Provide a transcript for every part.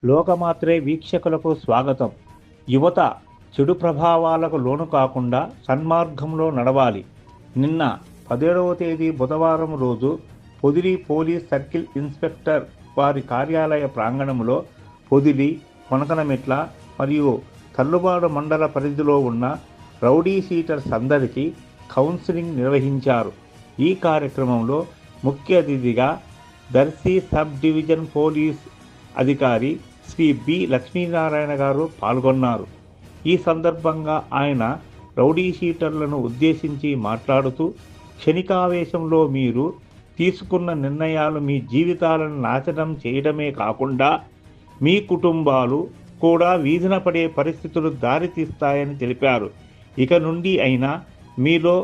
లోకమాత్రే వీక్షకులకు స్వాగతం. యువత చెడు ప్రభావాలకు లోను కాకుండా సన్మార్గంలో నడవాలి. నిన్న 17వ తేదీ బుధవారం రోజు పొదిలి పోలీస్ సర్కిల్ ఇన్స్పెక్టర్ వారి కార్యాలయ ప్రాంగణంలో పొదిలి, కొనకనమెట్ల మరియు తల్లుబాడు మండల పరిధిలో ఉన్న రౌడీ షీటర్స్ అందరికీ కౌన్సిలింగ్ నిర్వహించారు. ఈ కార్యక్రమంలో ముఖ్య అతిథిగా దర్శి సబ్ డివిజన్ పోలీస్ అధికారి శ్రీ బి లక్ష్మీనారాయణ గారు పాల్గొన్నారు. ఈ సందర్భంగా ఆయన రౌడీ షీటర్లను ఉద్దేశించి మాట్లాడుతూ, క్షణికావేశంలో మీరు తీసుకున్న నిర్ణయాలు మీ జీవితాలను నాశనం చేయడమే కాకుండా మీ కుటుంబాలు కూడా వీధిన పడే పరిస్థితులు దారితీస్తాయని తెలిపారు. ఇక నుండి అయినా మీలో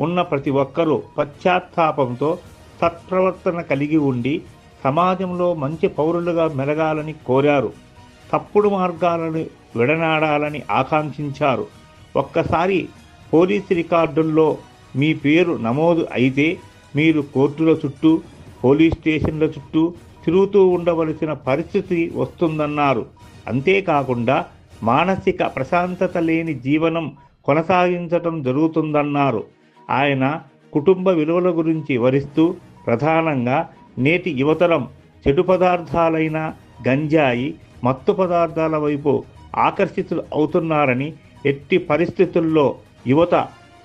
ఉన్న ప్రతి ఒక్కరూ పశ్చాత్తాపంతో సత్ప్రవర్తన కలిగి ఉండి సమాజంలో మంచి పౌరులుగా మెలగాలని కోరారు. తప్పుడు మార్గాలను విడనాడాలని ఆకాంక్షించారు. ఒక్కసారి పోలీసు రికార్డుల్లో మీ పేరు నమోదు అయితే మీరు కోర్టుల చుట్టూ, పోలీస్ స్టేషన్ల చుట్టూ తిరుగుతూ ఉండవలసిన పరిస్థితి వస్తుందన్నారు. అంతేకాకుండా మానసిక ప్రశాంతత లేని జీవనం కొనసాగించటం జరుగుతుందన్నారు. ఆయన కుటుంబ విలువల గురించి వివరిస్తూ, ప్రధానంగా నేటి యువతరం చెడు పదార్థాలైన గంజాయి, మత్తు పదార్థాల వైపు ఆకర్షితులు అవుతున్నారని, ఎట్టి పరిస్థితుల్లో యువత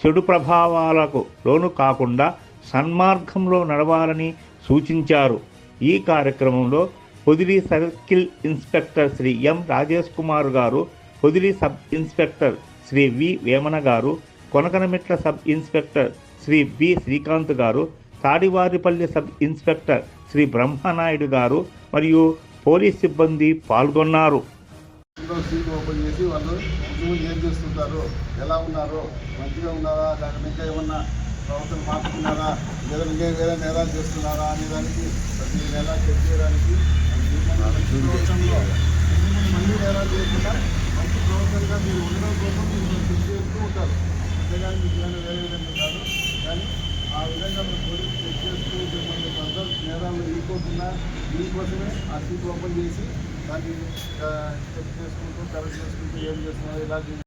చెడు ప్రభావాలకు లోను కాకుండా సన్మార్గంలో నడవాలని సూచించారు. ఈ కార్యక్రమంలో Podili circle inspector Shri M Rajesh Kumar గారు, Podili sub inspector Shri V Vemana గారు, Konakanametla sub inspector Shri B Srikanth గారు, తాడివారిపల్లి సబ్ ఇన్స్పెక్టర్ శ్రీ బ్రహ్మనాయుడు గారు మరియు పోలీస్ సిబ్బంది పాల్గొన్నారు. సీట్ ఓపెన్ చేసి వాళ్ళు ఏం చేస్తుంటారో, ఎలా ఉన్నారో, మంచిగా ఉన్నారా, లేకపోతే ఇంకా ఏమన్నా ప్రవర్తన మార్చుకున్నారా, లేదా ఇంకా వేరే నేరాలు చేస్తున్నారా అనే దానికి ప్రతి నెల చెక్ చేయడానికి మళ్ళీ నేరాలు చేయకుండా మంచి ప్రవర్తనగా మీరు ఉండడం కోసం మీరు చెక్ చేస్తూ ఉంటారు. అంతేగాని మీకు ఏమైనా వేరే విధంగా కాదు. కానీ ఆ విధంగా మీరు పోలీసు చెక్ చేస్తూ మిమ్మల్ని ఫర్దర్ నేరాలు వెళ్ళిపోతున్నా దీనికోసమే ఆ సీట్ ఓపెన్ చేసి దాన్ని చెక్ చేసుకుంటూ కరెక్ట్ చేసుకుంటూ ఏం చేస్తున్నారు, ఇలా